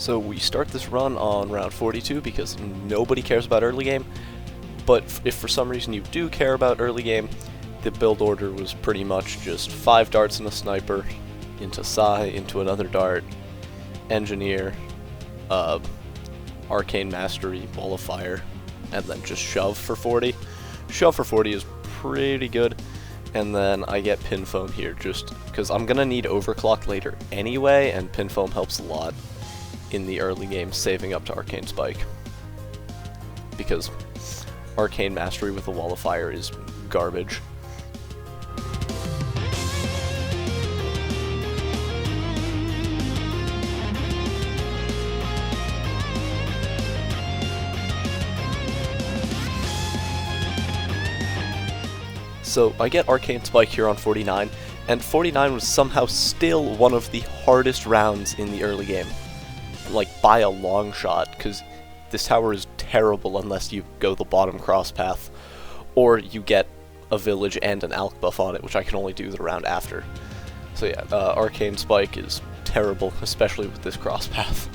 So we start this run on round 42 because nobody cares about early game, but if for some reason you do care about early game, the build order was pretty much just 5 darts and a sniper, into Sai, into another dart, engineer, arcane mastery, ball of fire, and then just shove for 40. Shove for 40 is pretty good, and then I get pin foam here just because I'm gonna need overclock later anyway, and pin foam helps a lot in the early game, saving up to arcane spike, because arcane mastery with a wall of fire is garbage. So I get Arcane Spike here on 49, and 49 was somehow still one of the hardest rounds in the early game. Like, by a long shot, because this tower is terrible unless you go the bottom cross path, or you get a village and an alch buff on it, which I can only do the round after. So yeah, Arcane Spike is terrible, especially with this cross path.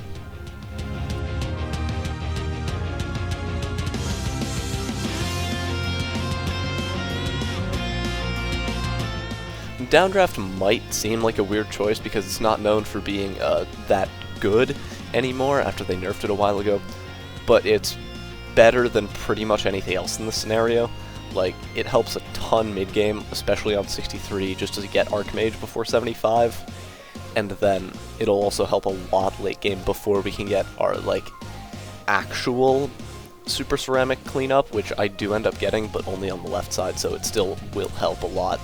Downdraft might seem like a weird choice because it's not known for being that good anymore after they nerfed it a while ago, but it's better than pretty much anything else in the scenario. Like, it helps a ton mid-game, especially on 63, just to get Archmage before 75, and then it'll also help a lot late game before we can get our, like, actual Super Ceramic cleanup, which I do end up getting, but only on the left side, so it still will help a lot.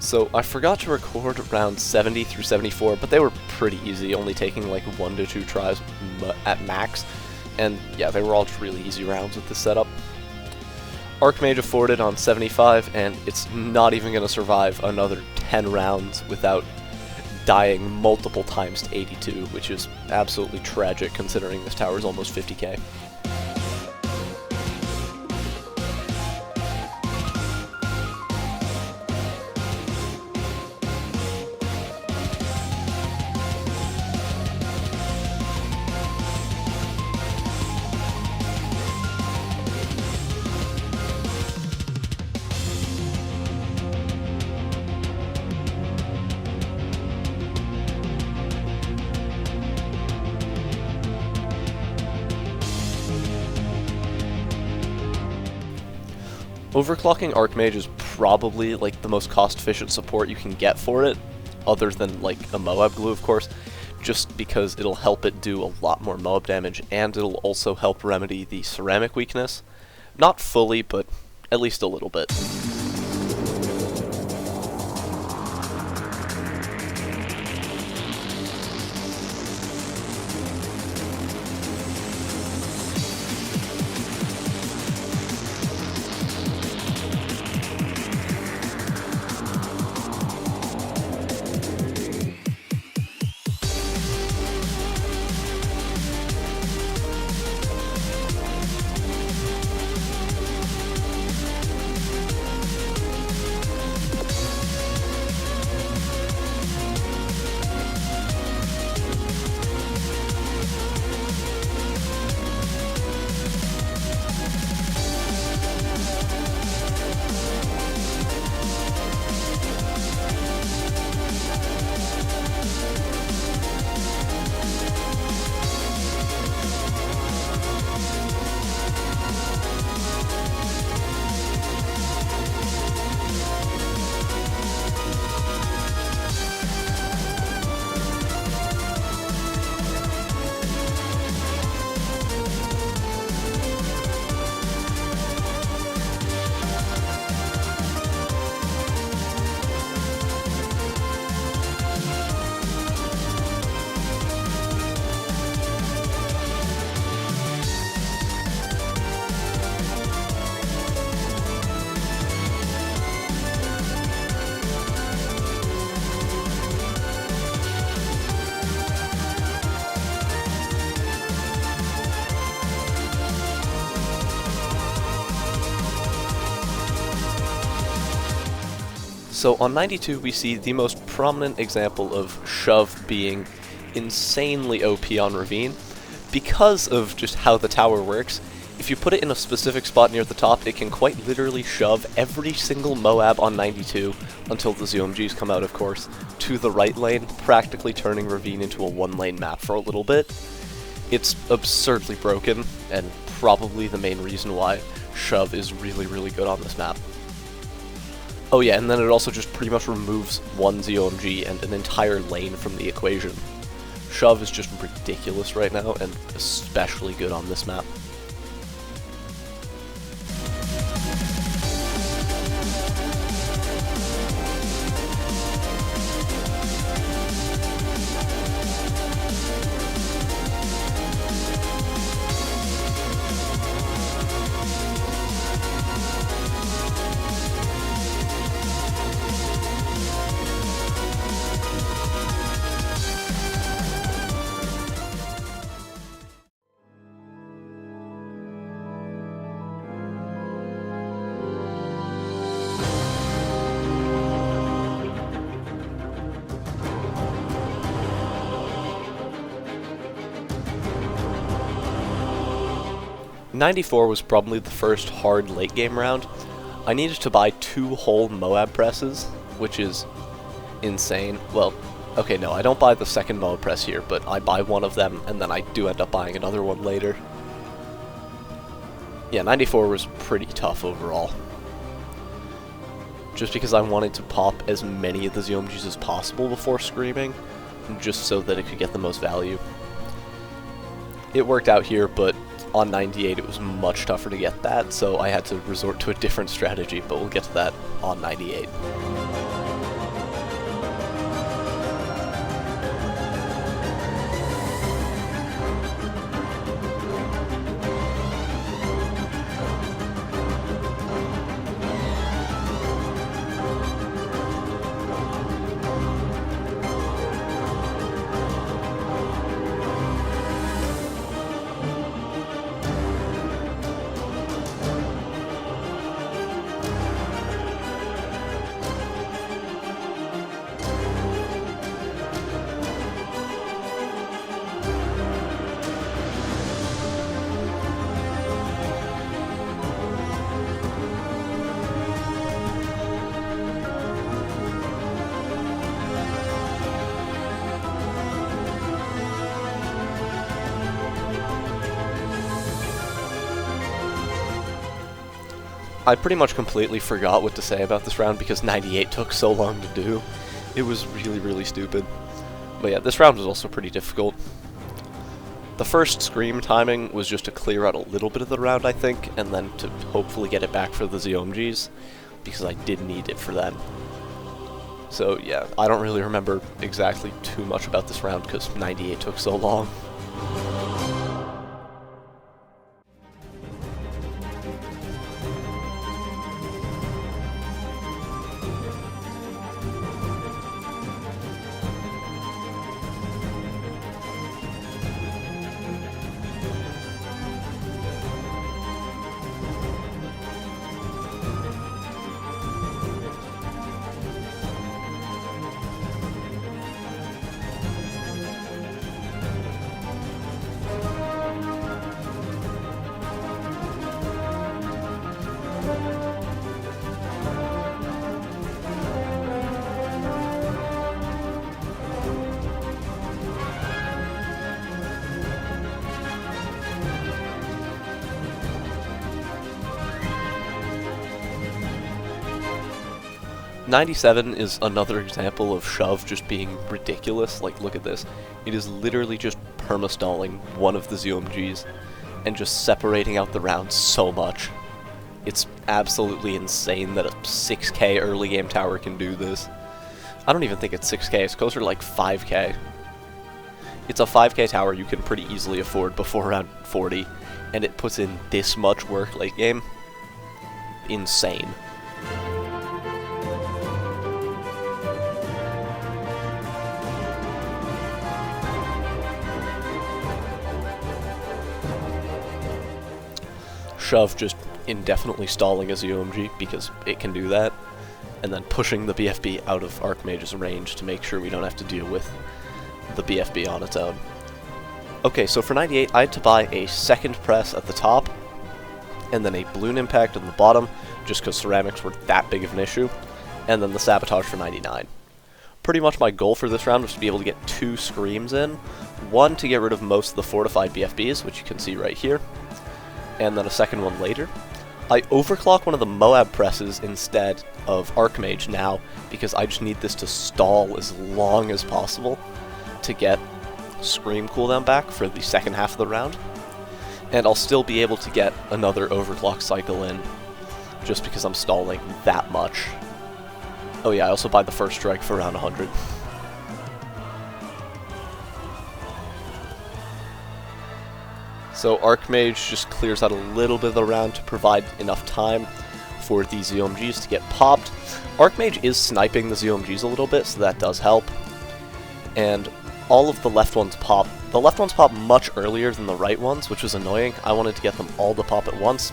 So I forgot to record rounds 70 through 74, but they were pretty easy, only taking like 1 to 2 tries at max, and yeah, they were all just really easy rounds with this setup. Archmage afforded on 75, and it's not even going to survive another 10 rounds without dying multiple times to 82, which is absolutely tragic considering this tower is almost 50k. Overclocking Archmage is probably like the most cost-efficient support you can get for it, other than like a Moab glue, of course, just because it'll help it do a lot more Moab damage, and it'll also help remedy the ceramic weakness. Not fully, but at least a little bit. So on 92 we see the most prominent example of Shove being insanely OP on Ravine. Because of just how the tower works, if you put it in a specific spot near the top, it can quite literally shove every single Moab on 92, until the ZOMGs come out of course, to the right lane, practically turning Ravine into a one-lane map for a little bit. It's absurdly broken, and probably the main reason why Shove is really, really good on this map. Oh yeah, and then it also just pretty much removes one ZOMG and an entire lane from the equation. Shove is just ridiculous right now, and especially good on this map. '94 was probably the first hard late game round. I needed to buy 2 whole Moab presses, which is insane. Well, okay, no, I don't buy the second Moab press here, but I buy one of them, and then I do end up buying another one later. Yeah, 94 was pretty tough overall. Just because I wanted to pop as many of the ZOMGs as possible before screaming, just so that it could get the most value. It worked out here, but on 98 it was much tougher to get that, so I had to resort to a different strategy, but we'll get to that on 98. I pretty much completely forgot what to say about this round because 98 took so long to do. It was really, really stupid. But yeah, this round was also pretty difficult. The first scream timing was just to clear out a little bit of the round, I think, and then to hopefully get it back for the ZOMGs, because I did need it for that. So yeah, I don't really remember exactly too much about this round because 98 took so long. '97 is another example of Shove just being ridiculous. Like, look at this. It is literally just perma-stalling one of the ZOMGs and just separating out the rounds so much. It's absolutely insane that a 6k early game tower can do this. I don't even think it's 6k, it's closer to like 5k. It's a 5k tower you can pretty easily afford before round 40, and it puts in this much work late game. Insane. Shove just indefinitely stalling a ZOMG because it can do that. and then pushing the BFB out of Archmage's range to make sure we don't have to deal with the BFB on its own. Okay, so for 98, I had to buy a second press at the top, and then a balloon impact on the bottom, just because ceramics were that big of an issue, and then the sabotage for 99. Pretty much my goal for this round was to be able to get 2 screams in, one to get rid of most of the fortified BFBs, which you can see right here, and then a second one later. I overclock one of the Moab presses instead of Archmage now, because I just need this to stall as long as possible to get Scream cooldown back for the second half of the round. And I'll still be able to get another overclock cycle in, just because I'm stalling that much. Oh yeah, I also buy the first strike for around 100. So Archmage just clears out a little bit of the round to provide enough time for these ZOMGs to get popped. Archmage is sniping the ZOMGs a little bit, so that does help. And all of the left ones pop. The left ones pop much earlier than the right ones, which was annoying. I wanted to get them all to pop at once.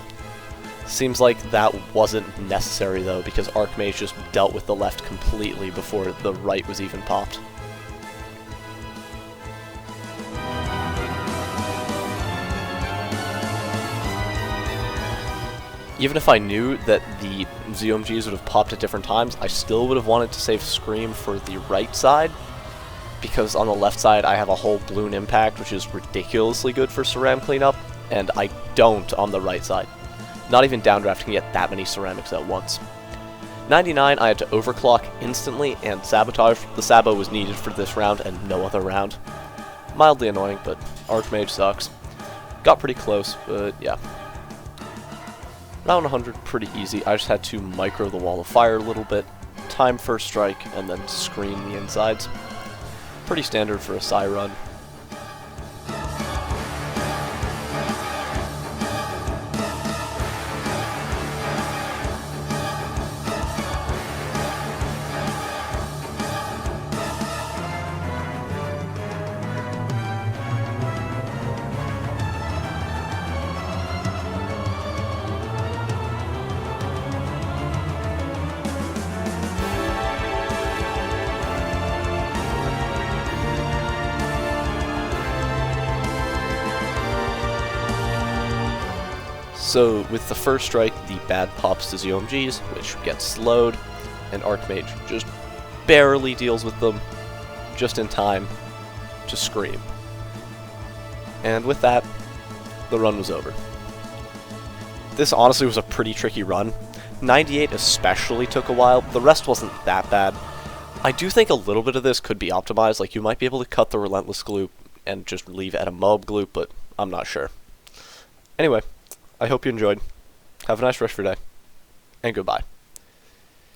Seems like that wasn't necessary though, because Archmage just dealt with the left completely before the right was even popped. Even if I knew that the ZOMGs would have popped at different times, I still would have wanted to save Scream for the right side, because on the left side I have a whole balloon impact, which is ridiculously good for Ceram cleanup, and I don't on the right side. Not even Downdraft can get that many ceramics at once. 99, I had to overclock instantly, and Sabotage. The Sabo was needed for this round and no other round. Mildly annoying, but Archmage sucks. Got pretty close, but yeah. Round 100, pretty easy. I just had to micro the wall of fire a little bit, time first strike, and then screen the insides. Pretty standard for a Psy run. So with the first strike, the bad pops to ZOMGs, which gets slowed, and Archmage just barely deals with them, just in time to scream. And with that, the run was over. This honestly was a pretty tricky run. 98 especially took a while, the rest wasn't that bad. I do think a little bit of this could be optimized, like you might be able to cut the Relentless Gloop and just leave it at a Mob Gloop, but I'm not sure. Anyway, I hope you enjoyed. Have a nice rest of your day, and goodbye.